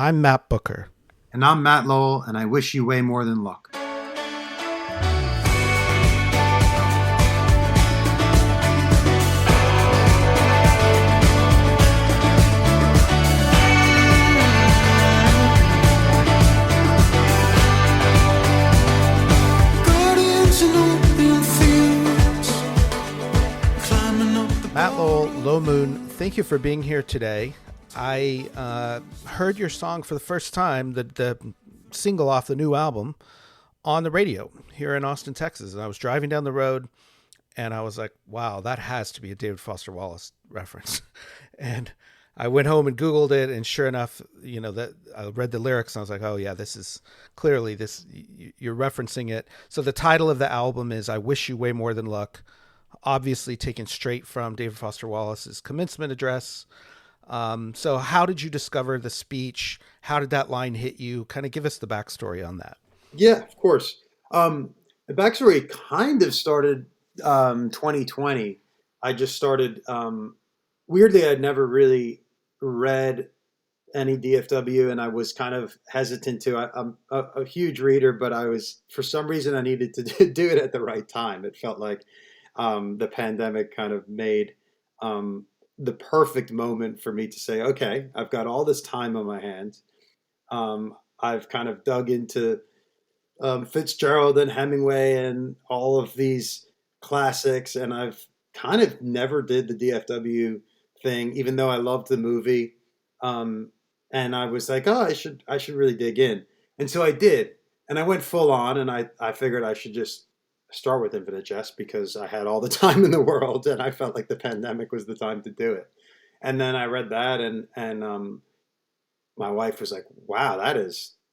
I'm Matt Booker. And I'm Matt Lowell, and I wish you way more than luck. Matt Lowell, Low Moon, thank you for being here today. I heard your song for the first time, the single off the new album, on the radio here in Austin, Texas. And I was driving down the road, and I was like, wow, that has to be a David Foster Wallace reference. And I went home and Googled it, and sure enough, that I read the lyrics, and I was like, oh yeah, this is clearly this, you're referencing it. So the title of the album is I Wish You Way More Than Luck, obviously taken straight from David Foster Wallace's commencement address. So how did you discover the speech? How did that line hit you? Kind of give us the backstory on that. Yeah, of course. The backstory kind of started 2020. I just started, weirdly, I'd never really read any DFW, and I was kind of hesitant to. I'm a huge reader, but for some reason, I needed to do it at the right time. It felt like the pandemic kind of made the perfect moment for me to say, okay, I've got all this time on my hands. I've kind of dug into Fitzgerald and Hemingway and all of these classics, and I've kind of never did the DFW thing, even though I loved the movie. And I was like, oh, I should really dig in. And so I did. And I went full on, and I figured I should just start with Infinite Jest because I had all the time in the world, and I felt like the pandemic was the time to do it. And then I read that, and my wife was like, "Wow,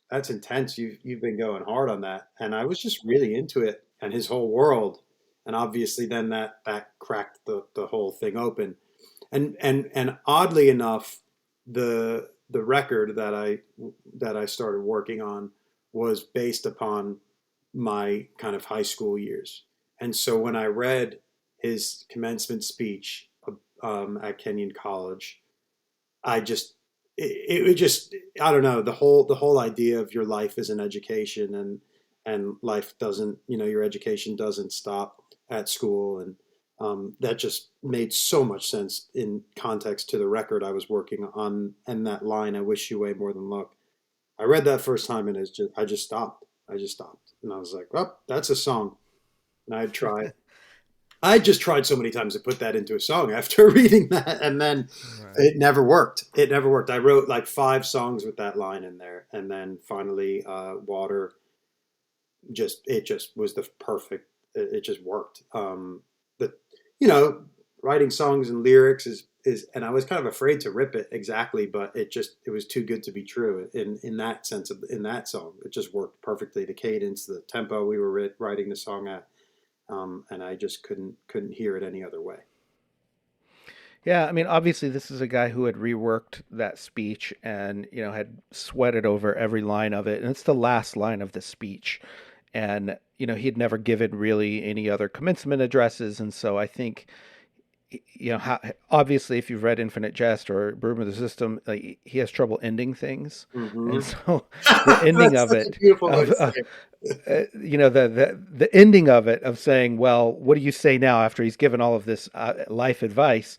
that's intense. You've been going hard on that." And I was just really into it and his whole world. And obviously, then that cracked the whole thing open. And oddly enough, the record that I started working on was based upon my kind of high school years. And so when I read his commencement speech at Kenyon College, I don't know, the whole idea of your life as an education, and life doesn't, your education doesn't stop at school. And that just made so much sense in context to the record I was working on. And that line, I wish you way more than luck. I read that first time, and I just stopped. And I was like, well, that's a song. And I just tried so many times to put that into a song after reading that. And then It never worked. I wrote like 5 songs with that line in there. And then finally, Water, it just was the perfect, it just worked. Writing songs and lyrics is, and I was kind of afraid to rip it exactly, but it was too good to be true in that sense in that song. It just worked perfectly. The cadence, the tempo we were writing the song at, and I just couldn't hear it any other way. Yeah, I mean, obviously, this is a guy who had reworked that speech and had sweated over every line of it, and it's the last line of the speech, and he'd never given really any other commencement addresses, and so I think. Obviously, if you've read Infinite Jest or Broom of the System, like, he has trouble ending things, and so the ending of it, the ending of it of saying, "Well, what do you say now?" After he's given all of this life advice,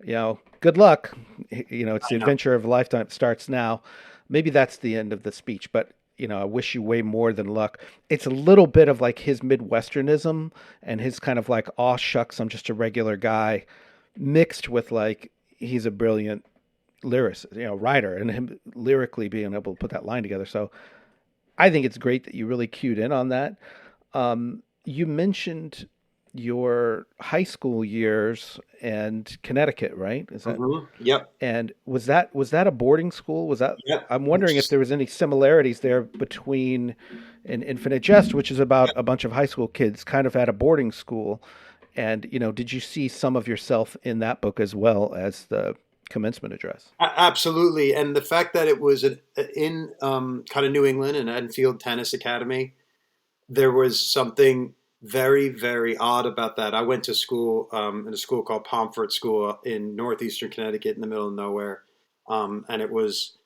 good luck. It's the adventure of a lifetime starts now. Maybe that's the end of the speech, but. I wish you way more than luck. It's a little bit of like his Midwesternism and his kind of like, aw shucks, I'm just a regular guy, mixed with like, he's a brilliant lyricist, writer, and him lyrically being able to put that line together. So I think it's great that you really cued in on that. You mentioned your high school years and Connecticut, right? Is that? Mm-hmm. Yep. And was that a boarding school? Was that? Yep. I'm wondering if there was any similarities there between an Infinite Jest, which is about a bunch of high school kids kind of at a boarding school, and did you see some of yourself in that book as well as the commencement address? Absolutely, and the fact that it was in kind of New England and Enfield Tennis Academy, there was something very, very odd about that. I went to school in a school called Pomfret School in northeastern Connecticut in the middle of nowhere. And it was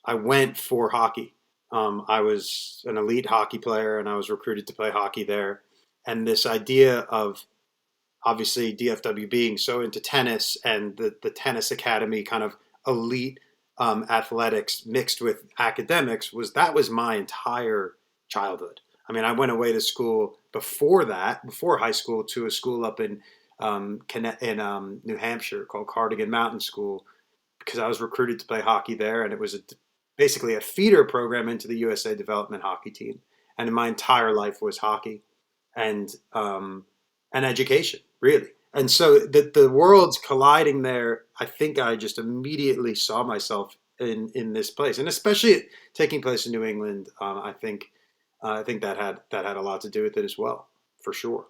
I went for hockey. I was an elite hockey player, and I was recruited to play hockey there. And this idea of obviously DFW being so into tennis and the tennis academy kind of elite athletics mixed with academics that was my entire childhood. I mean, I went away to school before that, before high school, to a school up in New Hampshire called Cardigan Mountain School because I was recruited to play hockey there, and it was basically a feeder program into the USA Development Hockey Team. And my entire life was hockey and education, really. And so the worlds colliding there, I think I just immediately saw myself in this place, and especially taking place in New England. I think that had a lot to do with it as well, for sure.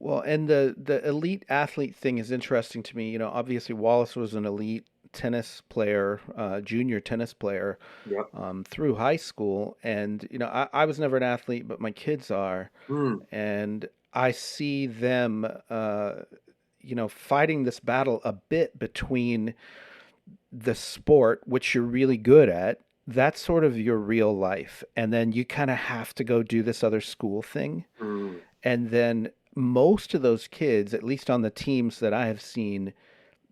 Well, and the elite athlete thing is interesting to me. Obviously Wallace was an elite tennis player, junior tennis player, Yep. through high school, and I was never an athlete, but my kids are, Mm, and I see them, fighting this battle a bit between the sport, which you're really good at. That's sort of your real life, and then you kind of have to go do this other school thing. mm, And then most of those kids, at least on the teams that I have seen,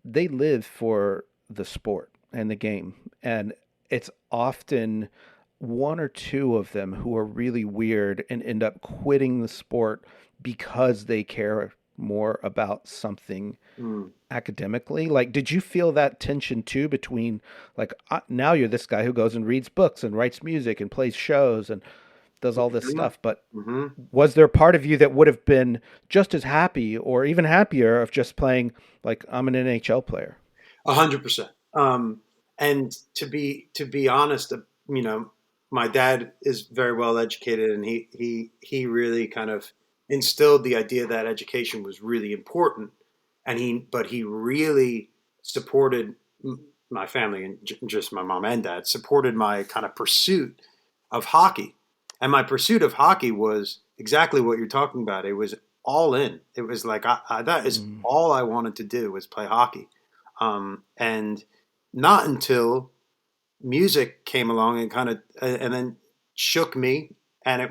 they live for the sport and the game. And it's often one or two of them who are really weird and end up quitting the sport because they care more about something mm. academically. Like, did you feel that tension too between, like, now you're this guy who goes and reads books and writes music and plays shows and does all this Mhm, stuff, but mhm. was there part of you that would have been just as happy or even happier of just playing, like, I'm an NHL player? 100%. And to be honest, my dad is very well educated, and he really kind of instilled the idea that education was really important, and he really supported my family, and just my mom and dad supported my kind of pursuit of hockey, and my pursuit of hockey was exactly what you're talking about. It was all in. It was like that is Mm. all I wanted to do was play hockey. And not until music came along and kind of and then shook me, and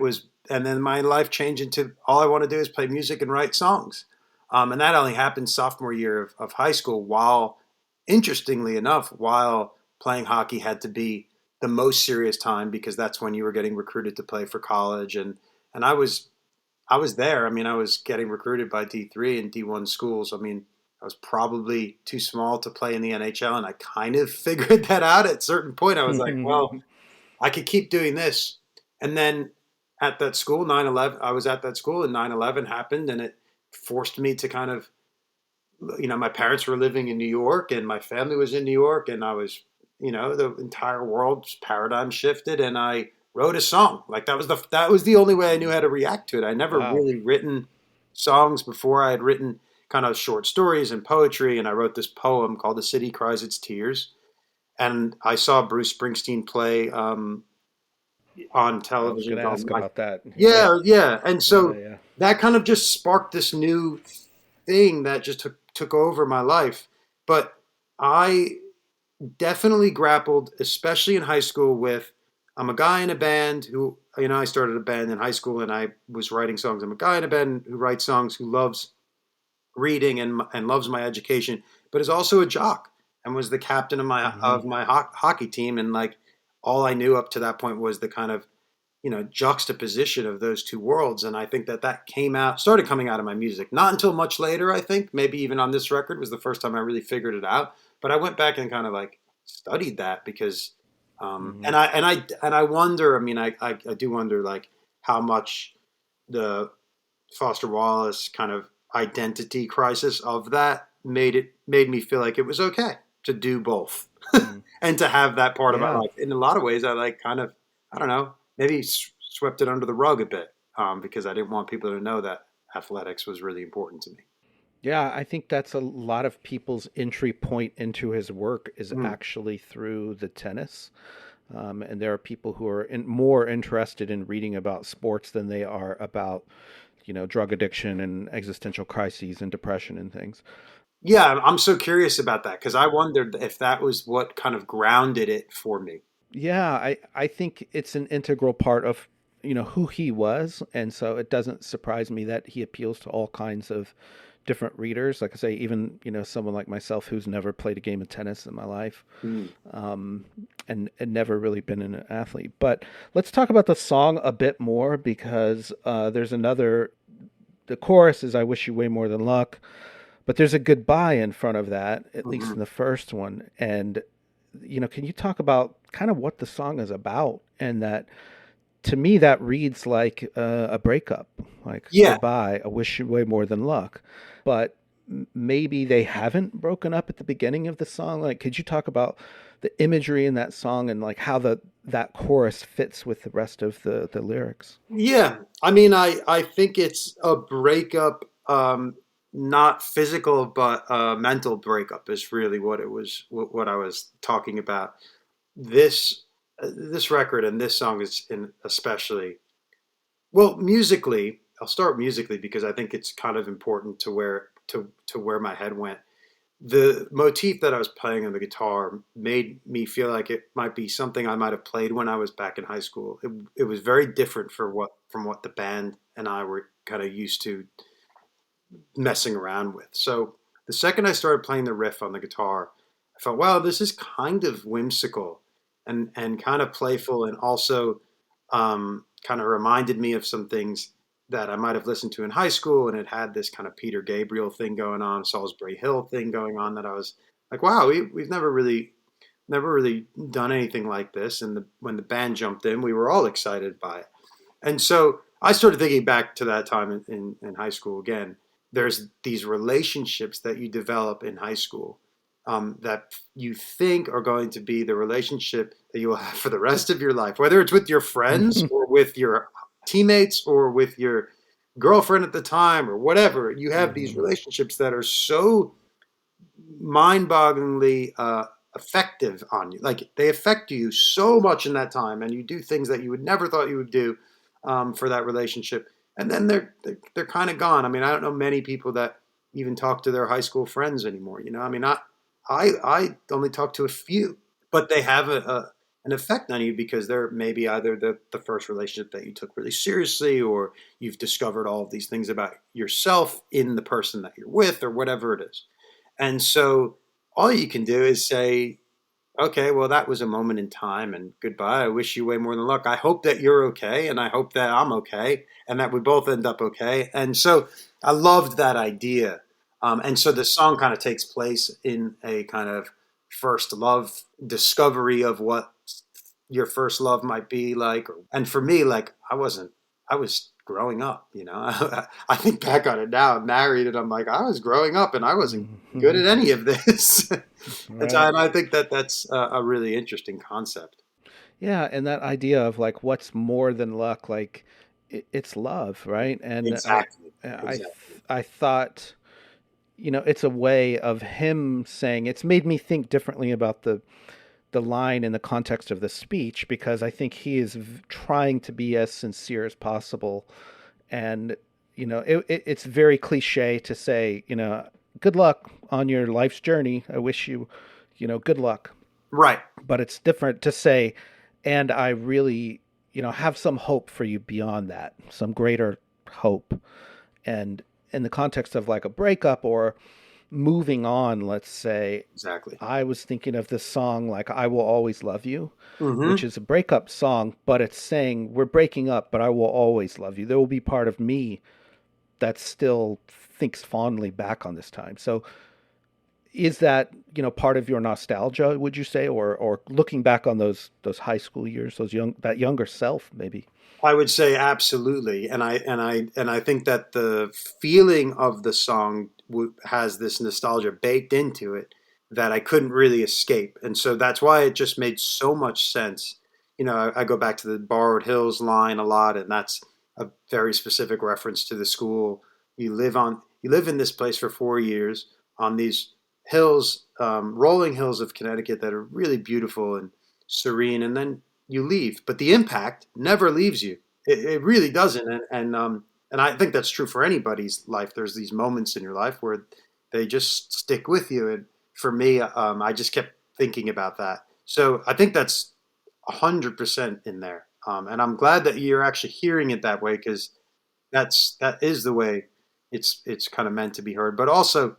then my life changed into all I want to do is play music and write songs. And that only happened sophomore year of high school, while interestingly enough, while playing hockey had to be the most serious time because that's when you were getting recruited to play for college. And I was there. I mean, I was getting recruited by D3 and D1 schools. I mean, I was probably too small to play in the NHL, and I kind of figured that out at a certain point. I was like, well, I could keep doing this. And then at that school, 9/11, I was at that school, and 9/11 happened, and it forced me to kind of, my parents were living in New York, and my family was in New York, and I was, the entire world's paradigm shifted, and I wrote a song. Like that was the only way I knew how to react to it. I never Wow. really written songs before. I had written kind of short stories and poetry, and I wrote this poem called "The City Cries Its Tears." And I saw Bruce Springsteen play on I was television going to called ask My. about that. Yeah. Yeah, yeah. And Yeah. so Yeah. that kind of just sparked this new thing that just took over my life. But I definitely grappled, especially in high school, with I'm a guy in a band who, I started a band in high school and I was writing songs. I'm a guy in a band who writes songs, who loves reading and loves my education, but is also a jock and was the captain of my Hmm. of my hockey team. And like all I knew up to that point was the kind of juxtaposition of those two worlds. And I think that started coming out of my music. Not until much later, I think, maybe even on this record was the first time I really figured it out. But I went back and kind of like studied that because, Hmm. and I wonder. I mean, I do wonder like how much the Foster Wallace kind of identity crisis of that made me feel like it was okay to do both Mm. and to have that part of my Yeah. life. In a lot of ways, I like kind of, I don't know, maybe swept it under the rug a bit because I didn't want people to know that athletics was really important to me. Yeah, I think that's a lot of people's entry point into his work is Mm, actually through the tennis. And there are people who are more interested in reading about sports than they are about, drug addiction and existential crises and depression and things. yeah, I'm so curious about that because I wondered if that was what kind of grounded it for me. Yeah, I think it's an integral part of, who he was. And so it doesn't surprise me that he appeals to all kinds of different readers. Like I say, even, someone like myself who's never played a game of tennis in my life, Mm. um, and never really been an athlete. But let's talk about the song a bit more because there's the chorus is I wish you way more than luck, but there's a goodbye in front of that, at least in Mhm. the first one. And, can you talk about kind of what the song is about? And that, to me, that reads like a breakup, like Yeah, goodbye, I wish you way more than luck. But maybe they haven't broken up at the beginning of the song. Like, could you talk about the imagery in that song and like how that chorus fits with the rest of the lyrics? yeah. I mean, I think it's a breakup, not physical, but mental breakup is really what it was. What I was talking about. This this record and this song is in especially well musically. I'll start musically because I think it's kind of important to where my head went. The motif that I was playing on the guitar made me feel like it might be something I might have played when I was back in high school. It was very different from what the band and I were kind of used to messing around with. So the second I started playing the riff on the guitar, I felt, wow, this is kind of whimsical and kind of playful, and also kind of reminded me of some things that I might have listened to in high school, and it had this kind of Peter Gabriel thing going on, Salisbury Hill thing going on, that I was like, wow, we've never really done anything like this. And when the band jumped in, we were all excited by it. And so I started thinking back to that time in high school again. There's these relationships that you develop in high school, that you think are going to be the relationship that you will have for the rest of your life, whether it's with your friends or with your teammates or with your girlfriend at the time or whatever. You have these Hmm. relationships that are so mind-bogglingly effective on you. Like they affect you so much in that time, and you do things that you would never thought you would do for that relationship, and then they're kind of gone. I mean, I don't know many people that even talk to their high school friends anymore. I mean, I only talk to a few, but they have an effect on you because they're maybe either the first relationship that you took really seriously, or you've discovered all of these things about yourself in the person that you're with, or whatever it is. And so all you can do is say, okay, well, that was a moment in time and goodbye. I wish you way more than luck. I hope that you're okay. And I hope that I'm okay and that we both end up okay. And so I loved that idea. And so the song kind of takes place in a kind of first love discovery of what your first love might be like. And for me, like, I was growing up, I think back on it now, I'm married, and I'm like, I was growing up and I wasn't good Hmm. at any of this. Right. And I think that that's a really interesting concept. Yeah, and that idea of like what's more than luck, like it's love, right? And Exactly. I Exactly. I thought, it's a way of him saying it's made me think differently about the line in the context of the speech because I think he is trying to be as sincere as possible. And, it's very cliche to say, good luck on your life's journey. I wish you, good luck. Right. But it's different to say, and I really, have some hope for you beyond that, some greater hope. And in the context of like a breakup or moving on, let's say, Exactly. I was thinking of this song like I Will Always Love You, which Hmm. is a breakup song, but it's saying we're breaking up, but I will always love you. There will be part of me that still thinks fondly back on this time. So is that, part of your nostalgia, would you say, or looking back on those high school years, that younger self maybe? I would say absolutely, and I think that the feeling of the song has this nostalgia baked into it that I couldn't really escape, and so that's why it just made so much sense. I go back to the Borrowed Hills line a lot, and that's a very specific reference to the school. You live in this place for 4 years on these hills, rolling hills of Connecticut that are really beautiful and serene, and then you leave, but the impact never leaves you. It really doesn't, and I think that's true for anybody's life. There's these moments in your life where they just stick with you, and for me, I just kept thinking about that. So I think that's 100% in there. And I'm glad that you're actually hearing it that way, because that is the way it's kind of meant to be heard. But also,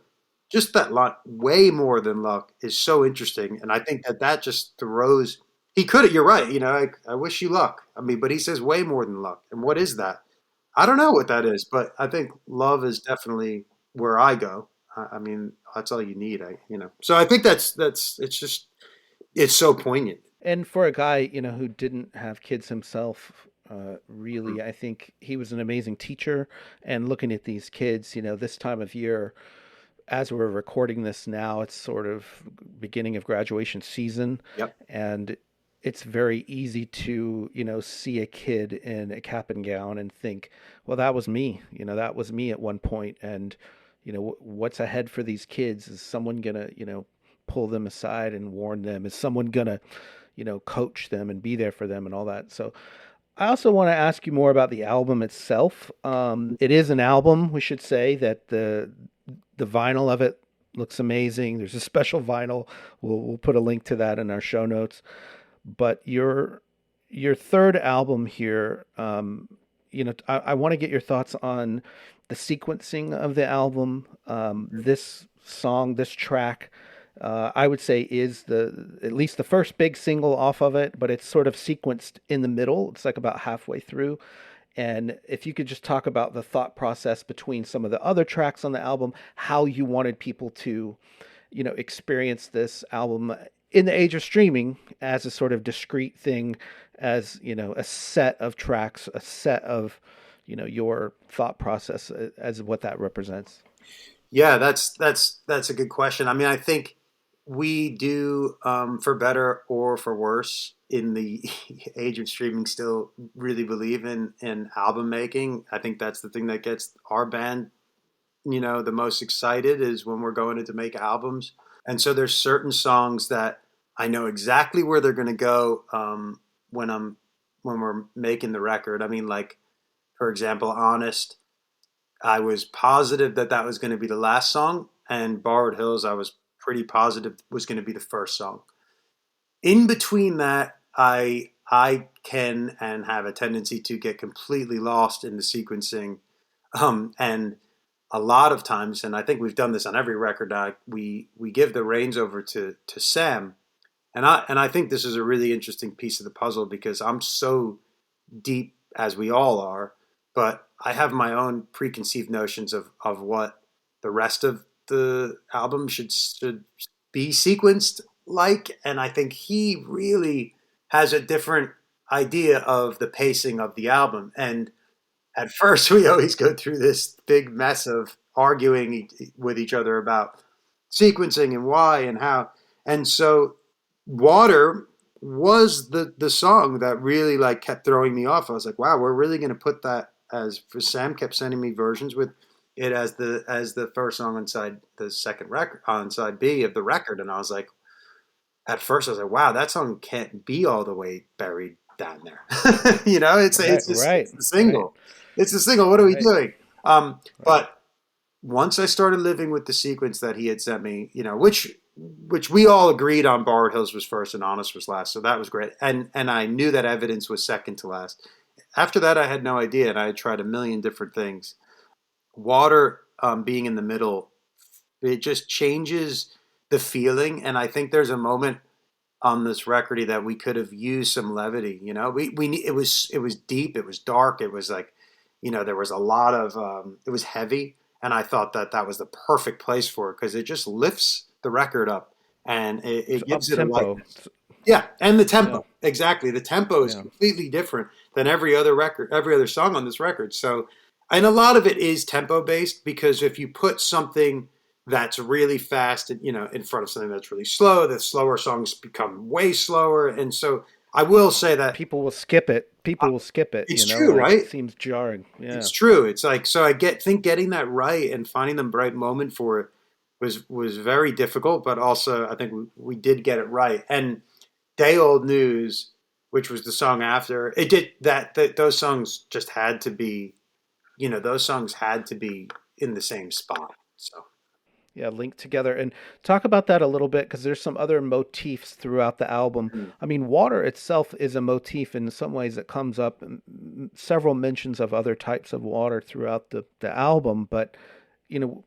just that lot, way more than luck, is so interesting, and I think that just throws. He could. You're right. I wish you luck. I mean, but he says way more than luck. And what is that? I don't know what that is, but I think love is definitely where I go. I mean, that's all you need. So I think that's it's just it's so poignant. And for a guy, who didn't have kids himself, Mhm. really, I think he was an amazing teacher. And looking at these kids, this time of year, as we're recording this now, it's sort of beginning of graduation season, Yep. and it's very easy to, see a kid in a cap and gown and think, well, that was me. That was me at one point. And, what's ahead for these kids? Is someone gonna, pull them aside and warn them? Is someone gonna, coach them and be there for them and all that? So I also want to ask you more about the album itself. It is an album, we should say, that the vinyl of it looks amazing. There's a special vinyl. We'll put a link to that in our show notes. But your third album here, I want to get your thoughts on the sequencing of the album. This song, this track, I would say is the at least the first big single off of it, but it's sort of sequenced in the middle. It's like about halfway through. And if you could just talk about the thought process between some of the other tracks on the album, how you wanted people to, experience this album in the age of streaming as a sort of discrete thing, as, a set of tracks, a set of, your thought process as what that represents. Yeah, that's a good question. I mean, I think we do, for better or for worse, in the age of streaming, still really believe in album making. I think that's the thing that gets our band, the most excited, is when we're going in to make albums. And so there's certain songs that I know exactly where they're going to go, when I'm when we're making the record. I mean, like, for example, "Honest." I was positive that that was going to be the last song, and "Borrowed Hills" I was pretty positive was going to be the first song. In between that, I can and have a tendency to get completely lost in the sequencing, and a lot of times, and I think we've done this on every record. We give the reins over to Sam, and I think this is a really interesting piece of the puzzle, because I'm so deep, as we all are, but I have my own preconceived notions of what the rest of the album should be sequenced like, and I think he really has a different idea of the pacing of the album. And at first, we always go through this big mess of arguing with each other about sequencing and why and how. And so, "Water" was the song that really, like, kept throwing me off. I was like, wow, we're really going to put that as, for Sam kept sending me versions with it as the first song on the second record, on side B of the record. And I was like, at first I was like, wow, that song can't be all the way buried down there. Right, It's right, the right, single. It's the single. What are we right, doing? right. But once I started living with the sequence that he had sent me, which we all agreed on, "Borrowed Hills" was first and "Honest" was last, so that was great. And I knew that "Evidence" was second to last. After that, I had no idea, and I had tried a million different things. "Water," being in the middle, it just changes the feeling, and I think there's a moment on this record that we could have used some levity. It was deep, it was dark, it was like, there was a lot of, it was heavy, and I thought that was the perfect place for it, because it just lifts the record up, and it, It's it up gives it a tempo. lightness. Yeah, and the Yeah, tempo, exactly. The tempo is yeah. completely different than every other song on this record. So, and a lot of it is tempo based, because if you put something that's really fast, in front of something that's really slow, the slower songs become way slower. And so, I will say that, People will skip it. uh, People will skip it. it's true, Like it right? seems jarring. It's Yeah. true. It's like, so I think getting that right and finding the right moment for it was very difficult, but also I think we did get it right. And "Day Old News," which was the song after it, did that those songs just had to be, those songs had to be in the same spot. So Yeah, linked together. And talk about that a little bit because there's some other motifs throughout the album. Mm. I mean, water itself is a motif in some ways. It comes up several mentions of other types of water throughout the album, but you know,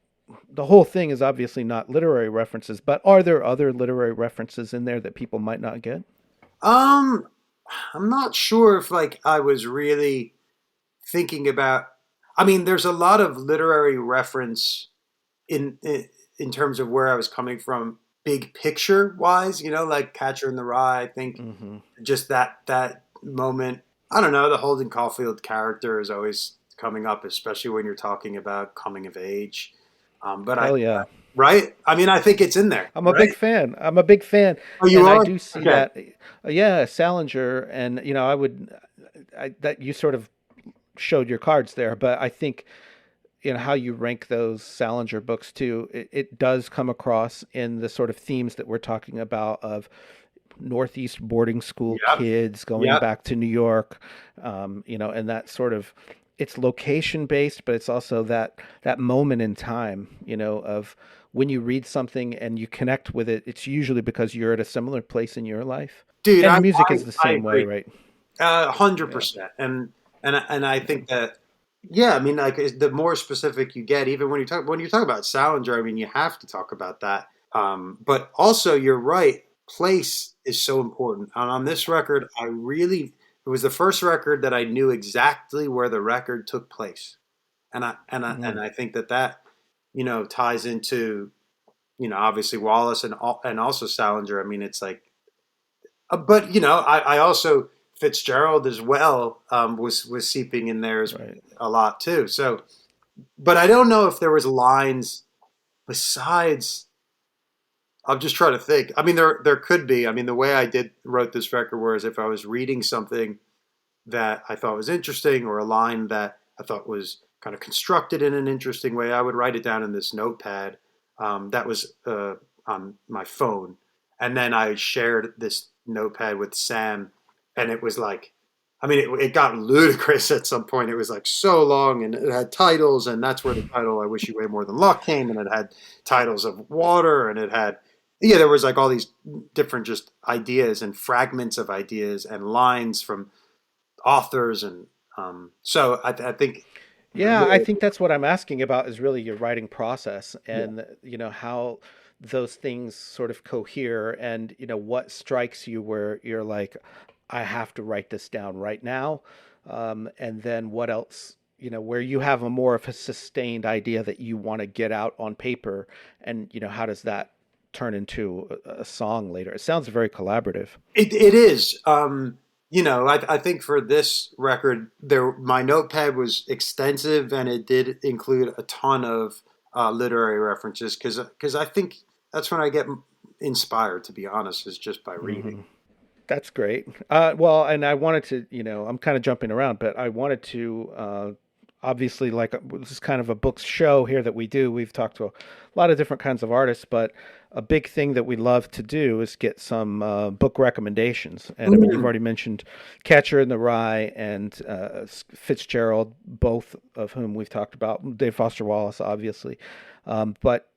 the whole thing is obviously not literary references, but are there other literary references in there that people might not get? Um, I'm not sure if like I was really thinking about. I mean, there's a lot of literary reference in terms of where I was coming from, big picture wise. Like Catcher in the Rye. I think Hmm. just that moment. I don't know. The Holden Caulfield character is always coming up, especially when you're talking about coming of age. But I Hell yeah. right. I mean, I think it's in there, I'm a big right? fan. I'm a big fan, Oh, you and I are? do see Okay. that. Yeah, Salinger, and I would, that you sort of showed your cards there, but I think how you rank those Salinger books too, it does come across in the sort of themes that we're talking about of Northeast boarding school Yep. kids going Yep. back to New York, and that sort of it's location based, but it's also that moment in time, of when you read something and you connect with it. It's usually because you're at a similar place in your life, Dude, and I, music I, is the I same way, agree. right? hundred Yeah, percent. And I yeah. think that yeah, I mean, like the more specific you get, even when you talk about Salinger, I mean, you have to talk about that. But also, you're right. Place is so important. And on this record, it was the first record that I knew exactly where the record took place, and Mm, I think that ties into obviously Wallace and also Salinger. I mean, it's like but I also Fitzgerald as well was seeping in there as right. a lot too. So, but I don't know if there was lines besides. I'm just trying to think. I mean, there could be. I mean, the way I did wrote this record was if I was reading something that I thought was interesting or a line that I thought was kind of constructed in an interesting way, I would write it down in this notepad that was on my phone. And then I shared this notepad with Sam, and it was like, I mean, it got ludicrous at some point. It was like so long, and it had titles, and that's where the title "I Wish You Way More Than Luck" came, and it had titles of water, and it had yeah, there was like all these different just ideas and fragments of ideas and lines from authors, and so I think Yeah, I really, think that's what I'm asking about is really your writing process yeah, and how those things sort of cohere and what strikes you where you're like, I have to write this down right now. And then what else, where you have a more of a sustained idea that you want to get out on paper and how does that turn into a song later? It sounds very collaborative. it is. I think for this record, my notepad was extensive, and it did include a ton of literary references because I think that's when I get inspired. To be honest, is just by reading. Hmm. That's great. Well, and I wanted to, I'm kind of jumping around, but I wanted to, obviously, like this is kind of a books show here that we do. We've talked to a lot of different kinds of artists, but a big thing that we love to do is get some book recommendations. And I mean, you've Mm. already mentioned Catcher in the Rye and Fitzgerald, both of whom we've talked about. Dave Foster Wallace, obviously, but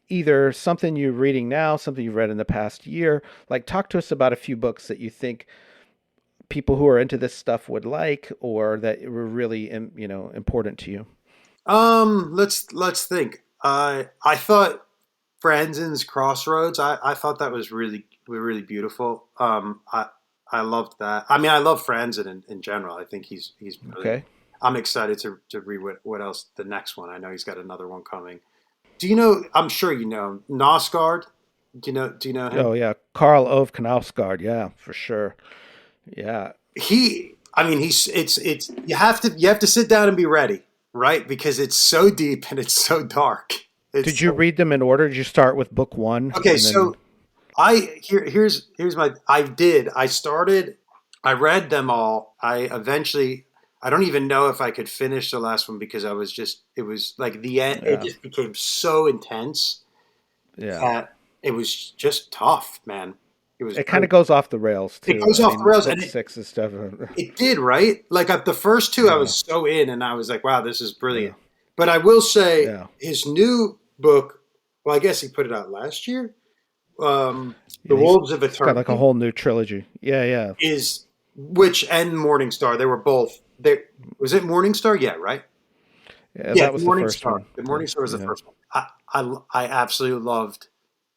either something you're reading now, something you've read in the past year. Like, talk to us about a few books that you think people who are into this stuff would like, or that were really, important to you. Let's think. I thought Franzen's Crossroads. I thought that was really beautiful. I loved that. I mean, I love Franzen in general. I think he's brilliant. Okay. I'm excited to read what else the next one. I know he's got another one coming. Do you know? I'm sure you know Knausgaard. Do you know him? Oh yeah, Karl Ove Knausgaard. Yeah, for sure. Yeah. I mean, it's you have to sit down and be ready, right? Because it's so deep and it's so dark. It's Did you so, read them in order? Did you start with book one okay. and then? So here's my I read them all. I don't even know if I could finish the last one because it was like the end. It Yeah. just became so intense Yeah. that it was just tough, man. It was It kind very, of goes off the rails it too. goes I off the mean, rails, book and six is stuff. it did, right? Like at the first two, I Yeah. was so in, and I was like, "Wow, this is Yeah. brilliant." But I will say, Yeah. his new book, well, I guess he put it out last year. The Yeah, Wolves of he's got like a Eternity whole new trilogy. Yeah, yeah, is which and Morningstar. They were both. They was it Morningstar? Yeah, right. yeah. Yeah, That was the first Morningstar. one. The Yeah, Morningstar was the yeah, first one. I absolutely loved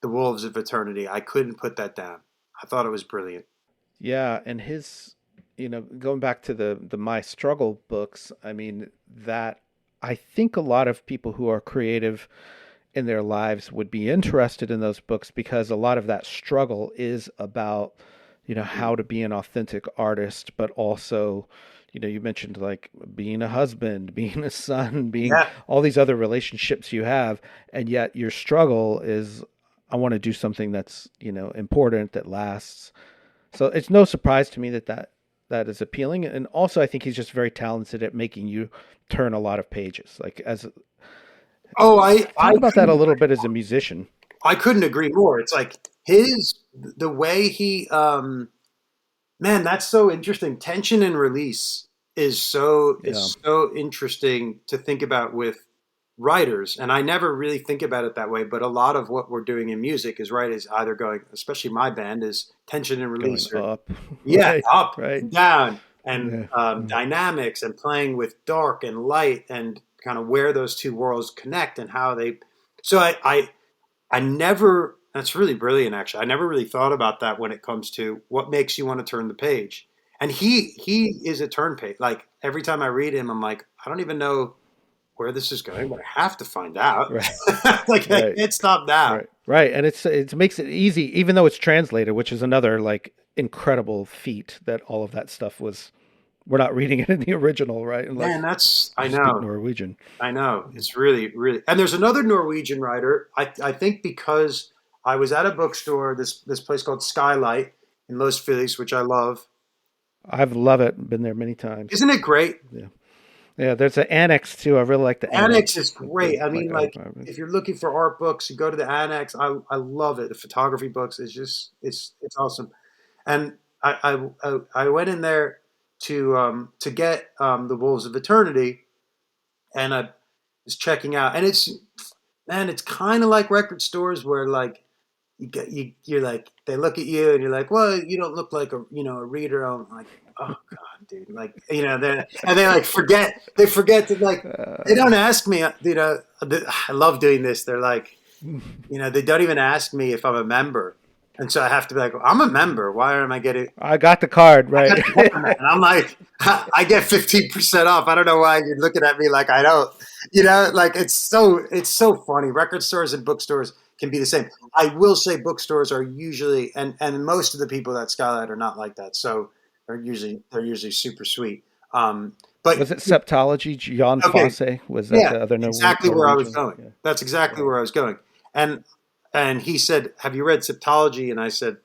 the Wolves of Eternity. I couldn't put that down. I thought it was brilliant. yeah. And his, going back to the My Struggle books. I mean, that I think a lot of people who are creative in their lives would be interested in those books because a lot of that struggle is about, how to be an authentic artist, but also, you mentioned like being a husband, being a son, being Yeah. all these other relationships you have, and yet your struggle is, I want to do something that's, important that lasts. So it's no surprise to me that is appealing, and also I think he's just very talented at making you turn a lot of pages. Like as Oh, talk about that a little bit as a musician. I couldn't agree more. It's like the way he man, that's so interesting. Tension and release Yeah, is so interesting to think about with writers, and I never really think about it that way. But a lot of what we're doing in music is right is either going, especially my band, is tension and going release, or up, yeah, right, up right. and down, and Yeah, yeah. dynamics, and playing with dark and light, and kind of where those two worlds connect and how they. So I never, that's really brilliant actually. I never really thought about that when it comes to what makes you want to turn the page. And he is a turn page. Like every time I read him, I'm like, I don't even know where this is going, but I have to find out. Right, Like I right, can't stop now. right, right. And it makes it easy, even though it's translated, which is another like incredible feat that all of that stuff was. We're not reading it in the original, right? Man, Unless that's you I speak know. Norwegian. I know. It's really, really and there's another Norwegian writer. I think because I was at a bookstore, this place called Skylight in Los Feliz, which I love. I've love it. Been there many times. Isn't it great? Yeah, yeah. There's an annex too. I really like the Annex annex. is great. I mean, like I if you're looking for art books, you go to the Annex. I love it. The photography books is just it's awesome. And I went in there to get the Wolves of Eternity, and I was checking out, and it's man, it's kind of like record stores where like you're like they look at you and you're like, well, you don't look like a reader. I'm like, oh god, dude, like they and they like forget to like they don't ask me. I love doing this. They're like, they don't even ask me if I'm a member, and so I have to be like, I'm a member. Why am I getting? I got the card I right. got the card, and I'm like, I get 15% off. I don't know why you're looking at me like I don't. Like it's so funny. Record stores and bookstores can be the same. I will say bookstores are usually and most of the people at Skylight are not like that. So they're usually super sweet. But Was it Septology? Jan okay, Fosse? Was that yeah, the other exactly where I was Norwegian? going. Yeah, That's exactly yeah. where I was going. And and he said, "Have you read Septology?" And I said,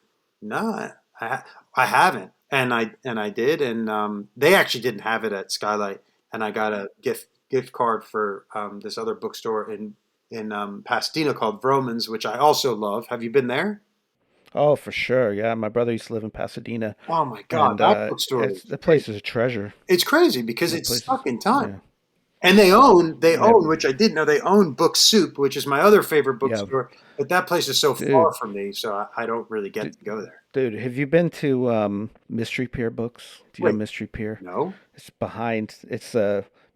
"No, I haven't." And I did, and they actually didn't have it at Skylight, and I got a gift card for this other bookstore in Pasadena called Vroman's, which I also love. Have you been there? Oh, for sure. Yeah, my brother used to live in Pasadena, Oh my God, and that bookstore it's is the place crazy. is a treasure. It's crazy because That it's place is stuck in time. yeah. And they My own, which I didn't know, they own Book Soup, which is my other favorite yeah, bookstore. But that place is so far dude, from me, so I don't really get dude, to go there. dude. Have you been to Mystery Pier Books? Do you know Wait, Mystery Pier? no? It's behind. It's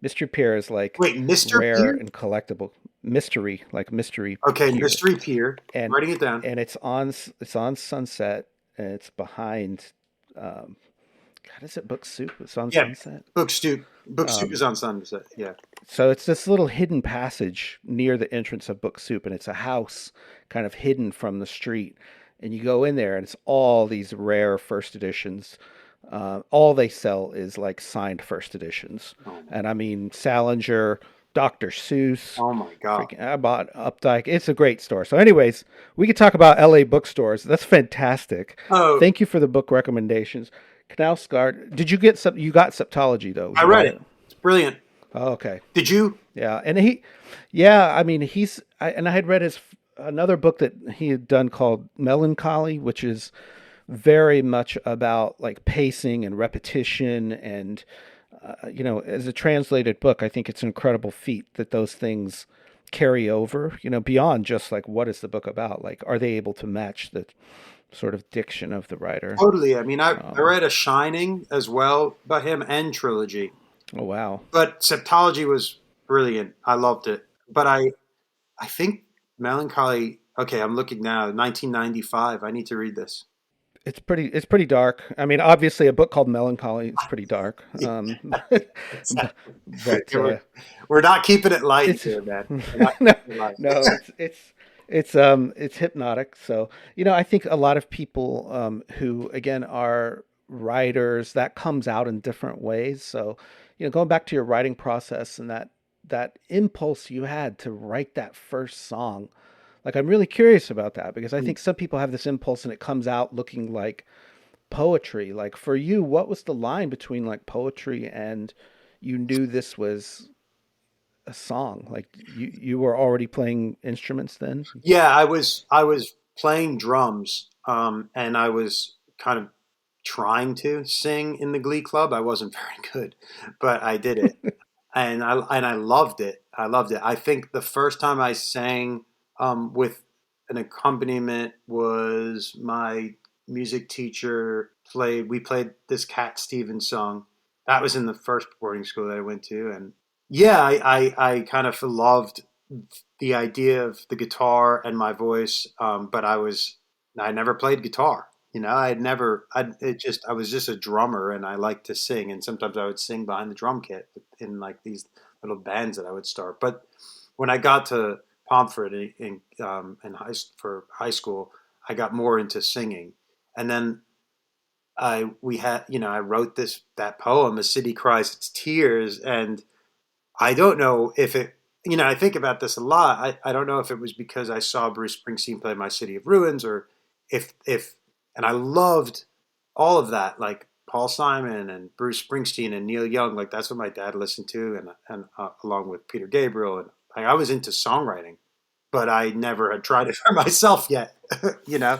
Mystery Pier is like Wait, Mr. rare Pier? and collectible mystery, like Mystery Okay, Pier, Mystery Pier. and Writing it down. it's on Sunset, and it's behind. Um, God, is it Book Soup? It's on Yeah, Sunset. Book Soup. Book Soup Um, is on Sunset. Yeah. so it's this little hidden passage near the entrance of Book Soup, and it's a house kind of hidden from the street. And you go in there, and it's all these rare first editions. All they sell is like signed first editions, Oh my, and I mean Salinger, Dr. Seuss, oh my God. freaking I bought Updike. It's a great store. So, anyways, we could talk about LA bookstores. That's fantastic. Oh, Thank you for the book recommendations. Knausgaard, did you get some? You got Septology though. I You read read it. it. It's brilliant. Oh, okay. Did you? Yeah, and yeah, I mean, I had read his another book that he had done called Melancholy, which is very much about like pacing and repetition, and as a translated book, I think it's an incredible feat that those things carry over, beyond just like what is the book about? Like, are they able to match the sort of diction of the writer? Totally. I mean, I Um, read A Shining as well by him and Trilogy, oh wow, but Septology was brilliant. I loved it. But I think Melancholy. Okay, I'm looking now. 1995. I need to read this. it's pretty dark. I mean, obviously, a book called Melancholy is pretty dark. Exactly. But Yeah, we're not keeping it light it's here, man. We're not no, keeping it light. no, it's hypnotic. So I think a lot of people who again are writers, that comes out in different ways. So going back to your writing process and that impulse you had to write that first song, like I'm really curious about that because I think some people have this impulse and it comes out looking like poetry. Like for you, what was the line between like poetry and you knew this was a song? Like you were already playing instruments then? Yeah, I was playing drums, and I was kind of trying to sing in the Glee Club. I wasn't very good, but I did it, and I loved it. I loved it. I think the first time I sang with an accompaniment was my music teacher played. We played this Cat Stevens song. That was in the first boarding school that I went to, and yeah, I kind of loved the idea of the guitar and my voice, but I never played guitar. I was just a drummer and I liked to sing. And sometimes I would sing behind the drum kit in like these little bands that I would start. But when I got to Pomfret for high school, I got more into singing. And then I wrote that poem, "A City Cries Its Tears," and I don't know if I think about this a lot. I don't know if it was because I saw Bruce Springsteen play My City of Ruins or and I loved all of that, like Paul Simon and Bruce Springsteen and Neil Young. Like that's what my dad listened to, and along with Peter Gabriel. And I was into songwriting, but I never had tried it for myself yet, you know?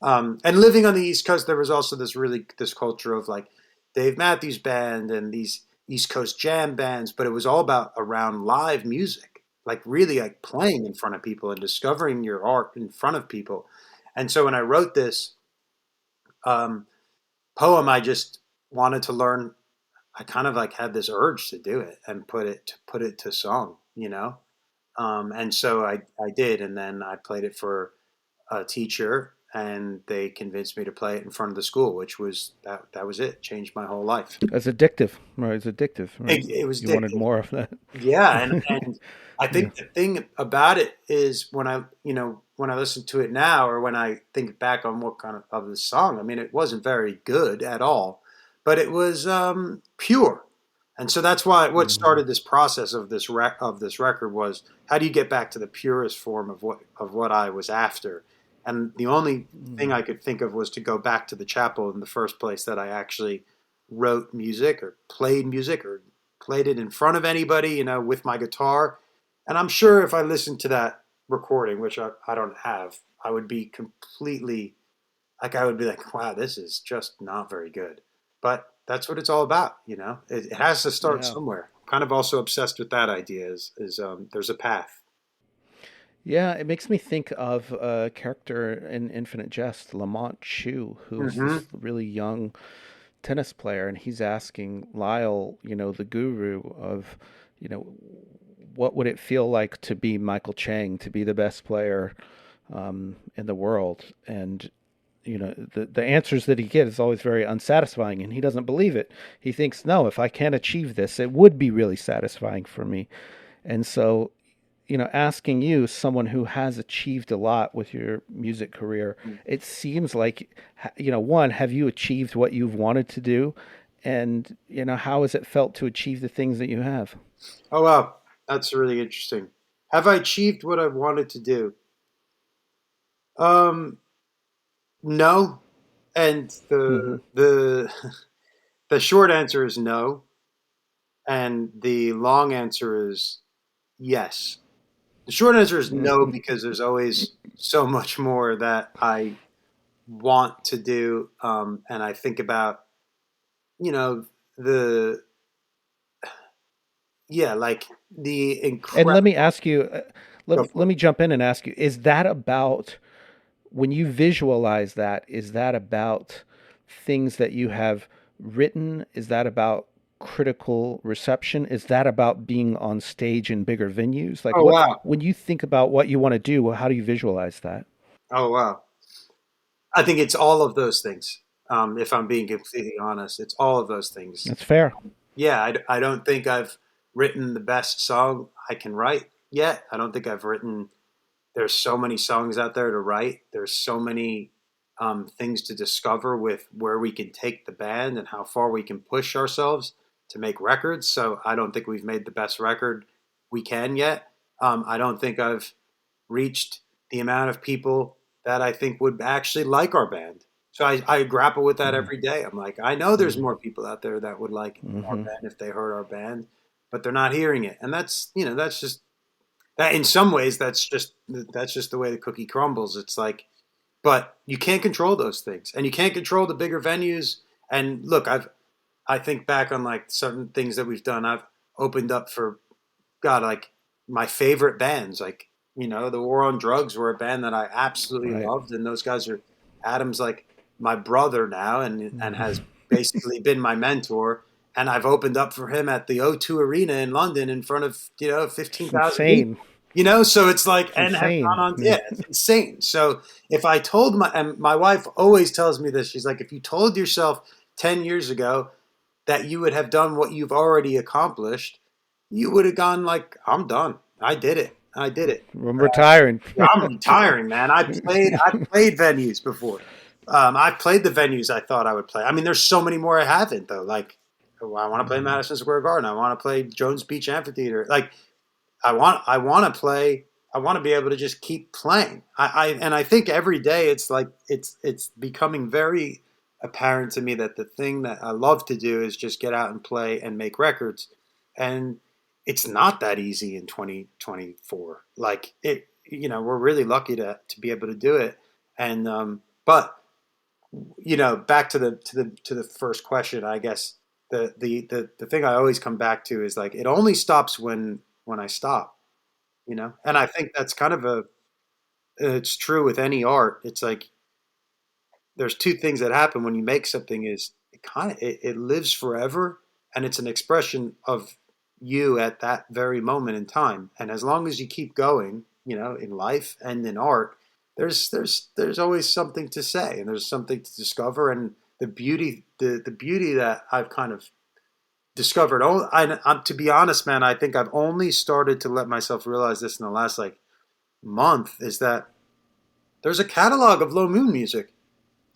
And living on the East Coast, there was also this culture of like Dave Matthews Band and these East Coast jam bands, but it was all about around live music, like really like playing in front of people and discovering your art in front of people. And so when I wrote this um, poem, I just wanted to learn. I kind of like had this urge to do it and put it to song, and so I did, and then I played it for a teacher and they convinced me to play it in front of the school, which was that was it. Changed my whole life. It's addictive, right? It's addictive, right? It was You wanted addictive. more of that. Yeah, and I Yeah. think the thing about it is when I listen to it now or when I think back on what kind of the song, I mean, it wasn't very good at all, but it was pure. And so that's why what Mhm. started this process of this record was how do you get back to the purest form of what I was after. And the only thing I could think of was to go back to the chapel in the first place that I actually wrote music or played it in front of anybody, with my guitar. And I'm sure if I listened to that recording, which I don't have, I would be completely I would be like, wow, this is just not very good. But that's what it's all about. It has to start Yeah. somewhere. I'm kind of also obsessed with that idea is there's a path. Yeah, it makes me think of a character in Infinite Jest, Lamont Chu, who's Hmm. this really young tennis player, and he's asking Lyle, the guru of, you know, what would it feel like to be Michael Chang, to be the best player in the world? And the answers that he gets is always very unsatisfying, and he doesn't believe it. He thinks, no, if I can't achieve this, it would be really satisfying for me. And so asking you, someone who has achieved a lot with your music career, it seems like, one, have you achieved what you've wanted to do? And, how has it felt to achieve the things that you have? Oh wow, that's really interesting. Have I achieved what I wanted to do? Um, no. And Hmm. the short answer is no, and the long answer is yes. The short answer is no because there's always so much more that I want to do, and I think about you know the yeah, like the And let incredible. me ask you, let me jump in and ask you, is that about, when you visualize that, is that about things that you have written? Is that about critical reception? Is that about being on stage in bigger venues? Like Oh what, wow. when you think about what you want to do, how do you visualize that? Oh wow. I think it's all of those things. If I'm being completely honest, it's all of those things. That's fair. Yeah, I don't think I've written the best song I can write yet. I don't think I've written. There's so many songs out there to write. There's so many things to discover with where we can take the band and how far we can push ourselves to make records. So I don't think we've made the best record we can yet. I don't think I've reached the amount of people that I think would actually like our band. So I grapple with that every day. I'm like, I know there's more people out there that would like our Mm-hmm. band if they heard our band, but they're not hearing it. And that's just that in some ways, that's just the way the cookie crumbles. It's like, but you can't control those things, and you can't control the bigger venues. And look, I think back on like certain things that we've done. I've opened up for God, like my favorite bands, like the War on Drugs were a band that I absolutely Right. loved, and those guys are Adam's like my brother now, and has Mhm. basically been my mentor. And I've opened up for him at the O2 Arena in London in front of 15,000 people. Insane. So it's like, It's and have gone insane. on, yeah, it's insane. So if I told and my wife always tells me this, she's like, if you told yourself 10 years ago that you would have done what you've already accomplished, you would have gone like, I'm done. I did it. I did it. I'm retiring. Yeah, I'm retiring, man. I played venues before. I've played the venues I thought I would play. I mean, there's so many more I haven't though. Like, oh, I want to play Mhm. Madison Square Garden. I want to play Jones Beach Amphitheater. Like, I want to play. I want to be able to just keep playing. And I think every day it's like it's becoming very apparent to me that the thing that I love to do is just get out and play and make records. And it's not that easy in 2024. Like we're really lucky to be able to do it. And but back to the first question, I guess the thing I always come back to is like it only stops when I stop, and I think that's kind of it's true with any art. It's like there's two things that happen when you make something is it lives forever, and it's an expression of you at that very moment in time. And as long as you keep going, in life and in art, there's always something to say, and there's something to discover. And the beauty that I've kind of discovered. To be honest, man, I think I've only started to let myself realize this in the last like month, is that there's a catalog of Low Moon music.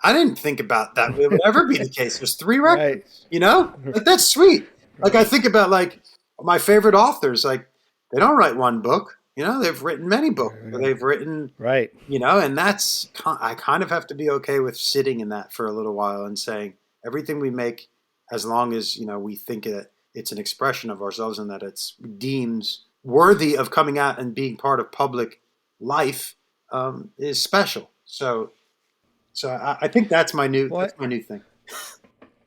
I didn't think about that it would ever be the case. There's three Right. records, like that's sweet. Like I think about like my favorite authors, like they don't write one book, they've written many books, or they've written, Right. and I kind of have to be okay with sitting in that for a little while and saying everything we make, as long as we think it's an expression of ourselves and that it's deems worthy of coming out and being part of public life, is special. So I think that's my new Well, thing.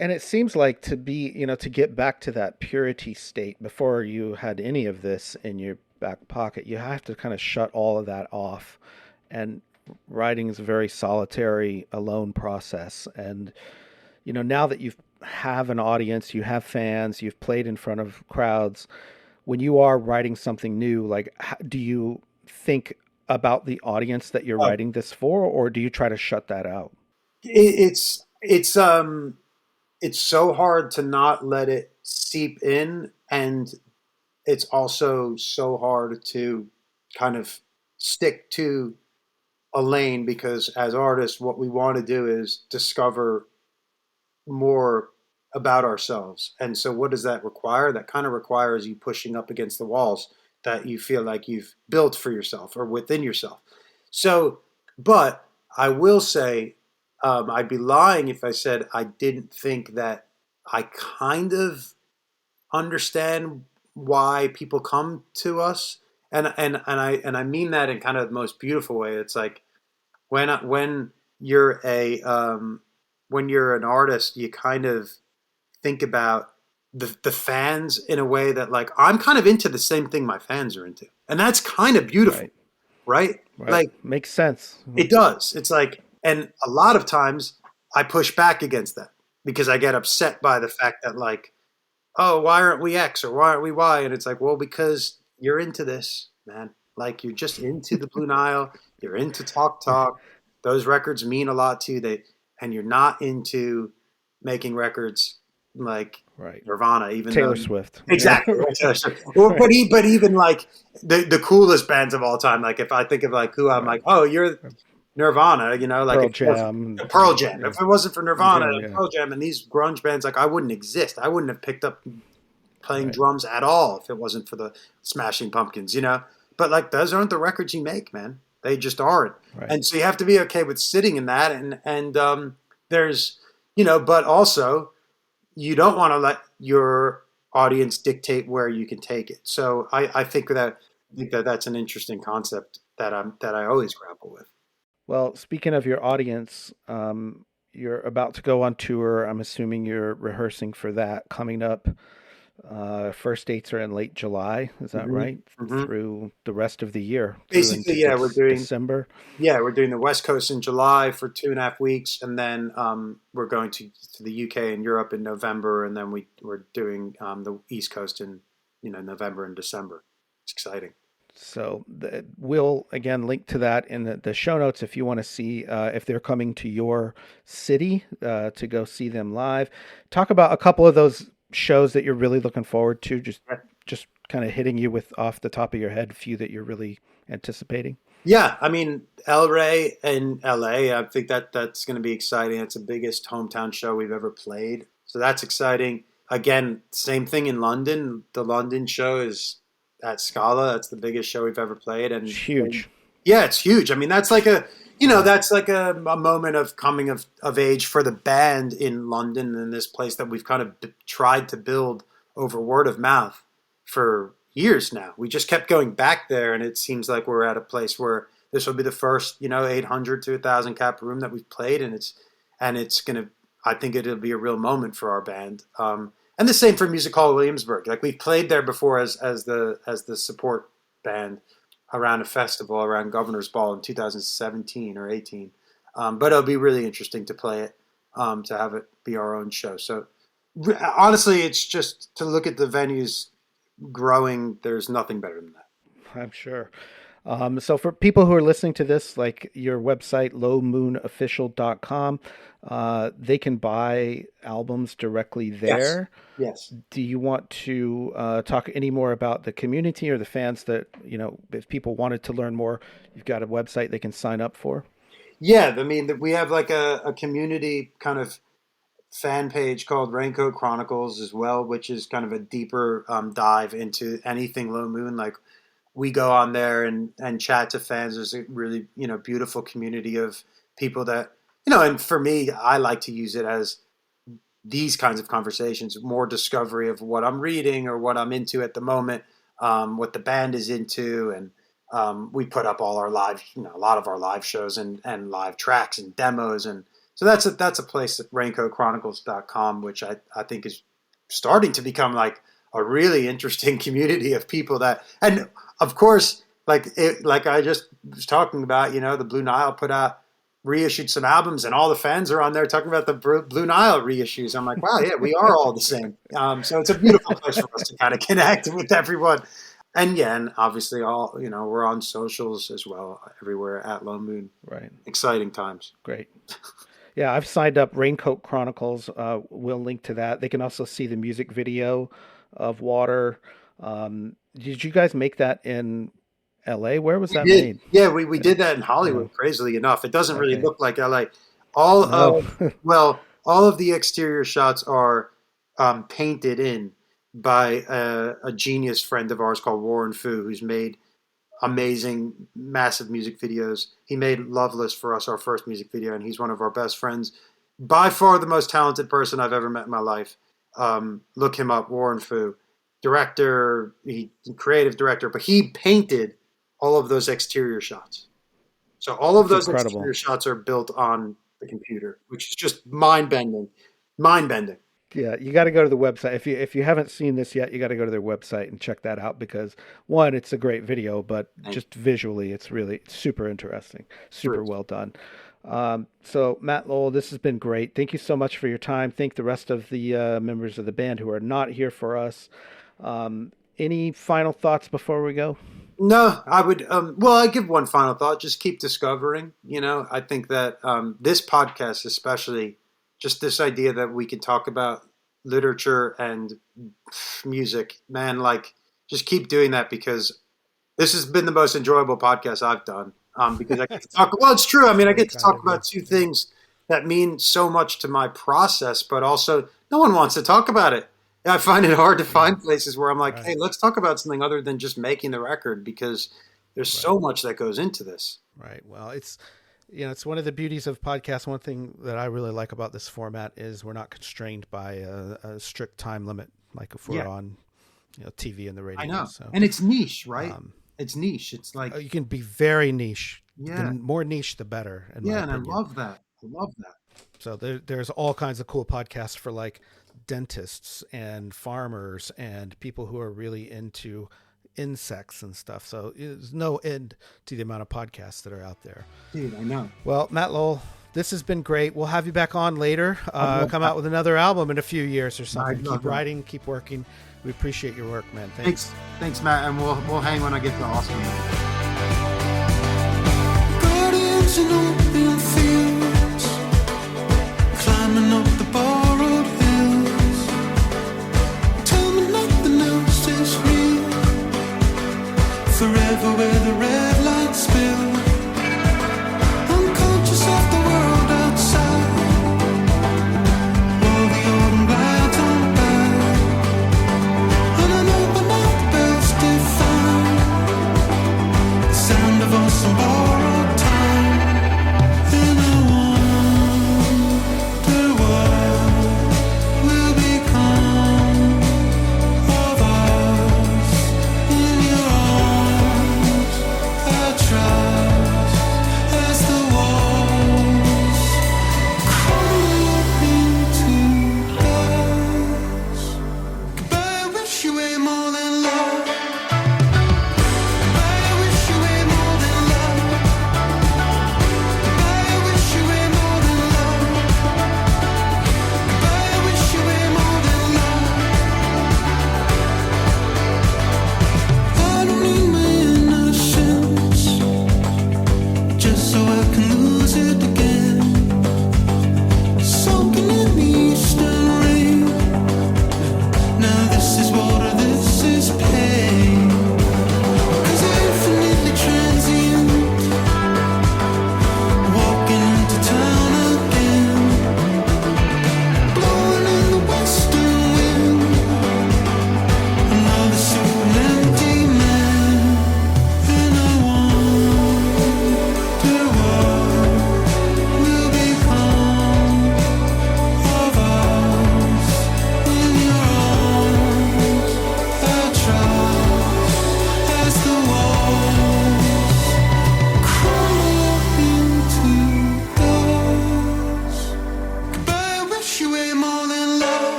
and it seems like, to get back to that purity state before you had any of this in your back pocket, you have to kind of shut all of that off. And writing is a very solitary, alone process. And, now that you have an audience, you have fans, you've played in front of crowds, when you are writing something new, like, do you think about the audience that you're Oh, writing this for, or do you try to shut that out? it's so hard to not let it seep in, and it's also so hard to kind of stick to a lane, because as artists, what we want to do is discover more about ourselves. And so, what does that require? That kind of requires you pushing up against the walls that you feel like you've built for yourself or within yourself. So, but I will say, I'd be lying if I said I didn't think that I kind of understand why people come to us. And I mean that in kind of the most beautiful way. It's like when you're a when you're an artist, you kind of think about the fans in a way that like I'm kind of into the same thing my fans are into, and that's kind of beautiful, Right. right? Right. Like Makes sense. it does. It's like, and a lot of times I push back against that because I get upset by the fact that like, oh, why aren't we X or why aren't we Y? And it's like, well, because you're into this, man. Like you're just into the Blue Nile. You're into Talk Talk. Those records mean a lot to you. And you're not into making records like Right. Nirvana, even though Taylor Swift. Yeah. exactly. Well, Right. but even like the coolest bands of all time. Like if I think of like who I'm Right. like, oh, you're Nirvana, like Pearl if it wasn't Jam. Pearl Jam, Yeah. if it wasn't for Nirvana Jam. and Yeah. Pearl Jam and these grunge bands, like I wouldn't exist. I wouldn't have picked up playing Right. drums at all if it wasn't for the Smashing Pumpkins. But like those aren't the records you make, man. They just aren't. Right. And so you have to be okay with sitting in that. And there's, but also you don't want to let your audience dictate where you can take it. So I think that that's an interesting concept that I always grapple with. Well, speaking of your audience, you're about to go on tour. I'm assuming you're rehearsing for that coming up. First dates are in late July. Is that Hmm. right? Hmm. Through the rest of the year, through Basically, into yeah, we're doing December. yeah we're doing the West Coast in July for 2.5 weeks, and then we're going to the UK and Europe in November, and then we're doing the East Coast in November and December. It's exciting. So we'll again link to that in the show notes if you want to see if they're coming to your city to go see them live. Talk about a couple of those shows that you're really looking forward to. Just kind of hitting you with off the top of your head, a few that you're really anticipating. Yeah, I mean El Rey in LA. I think that's going to be exciting. It's the biggest hometown show we've ever played, so that's exciting. Again, same thing in London. The London show is at Scala. That's the biggest show we've ever played, It's and huge. yeah, it's huge. I mean, that's like a Yeah. that's like a moment of coming of age for the band in London, in this place that we've kind of tried to build over word of mouth for years now. We just kept going back there, and it seems like we're at a place where this will be the first 800 to 1,000 cap room that we've played, and it's gonna. I think it'll be a real moment for our band. And the same for Music Hall Williamsburg. Like we've played there before as the support band around a festival around Governor's Ball in 2017 or 18. But it'll be really interesting to play it, to have it be our own show. So honestly, it's just to look at the venues growing. There's nothing better than that. I'm sure. So for people who are listening to this, like your website, lowmoonofficial.com, they can buy albums directly Yes. there. Yes. Do you want to talk any more about the community or the fans that, if people wanted to learn more, you've got a website they can sign up for? Yeah. I mean, we have like a community kind of fan page called Raincoat Chronicles as well, which is kind of a deeper dive into anything Low Moon. Like we go on there and chat to fans. There's a really beautiful community of people that and for me, I like to use it as these kinds of conversations, more discovery of what I'm reading or what I'm into at the moment, what the band is into, and we put up all our live, a lot of our live shows and live tracks and demos, and so that's a place at raincoatchronicles.com, which I think is starting to become like a really interesting community of people that, and of course, like I just was talking about, the Blue Nile put out reissued some albums, and all the fans are on there talking about the Blue Nile reissues. I'm like, wow, yeah, we are all the same. So it's a beautiful place for us to kind of connect with everyone. And yeah, and obviously we're on socials as well, everywhere at Low Moon. Right. Exciting times. Great. Yeah, I've signed up Raincoat Chronicles. We'll link to that. They can also see the music video of Water. Did you guys make that in LA? Where was We that did, made? yeah, we Uh, did that in Hollywood. Oh, Crazily enough, it doesn't really okay. look like LA. All No. of all of the exterior shots are painted in by a genius friend of ours called Warren Fu, who's made amazing, massive music videos. He made Loveless for us, our first music video, and he's one of our best friends. By far the most talented person I've ever met in my life. Look him up, Warren Fu. Director, he creative director, but he painted all of those exterior shots. So all of That's those incredible. exterior shots are built on the computer, which is just mind bending, mind bending. Yeah, you got to go to the website. If you haven't seen this yet, you got to go to their website and check that out because one, it's a great video, but just visually, it's really super interesting, super well done. So Matt Lowell, this has been great. Thank you so much for your time. Thank the rest of the members of the band who are not here for us. Any final thoughts before we go? No, I would. Well, I give one final thought. Just keep discovering. I think that this podcast, especially, just this idea that we can talk about literature and music, man, like just keep doing that because this has been the most enjoyable podcast I've done. Because I get to talk. Well, it's true. I mean, I get to talk about two things that mean so much to my process, but also no one wants to talk about it. I find it hard to find places where I'm like, hey, let's talk about something other than just making the record because there's so much that goes into this. Right. Well, it's one of the beauties of podcasts. One thing that I really like about this format is we're not constrained by a strict time limit, like if we're on, TV and the radio. I know. So, and it's niche, right? It's niche. It's like you can be very niche. Yeah. The more niche, the better. And I love that. So there's all kinds of cool podcasts for like dentists and farmers and people who are really into insects and stuff. So there's no end to the amount of podcasts that are out there. Dude, I know. Well, Matt Lowell, this has been great. We'll have you back on later. Come out with another album in a few years or something. Keep writing, keep working. We appreciate your work, man. Thanks. Thanks, Matt. And we'll hang when I get to Austin.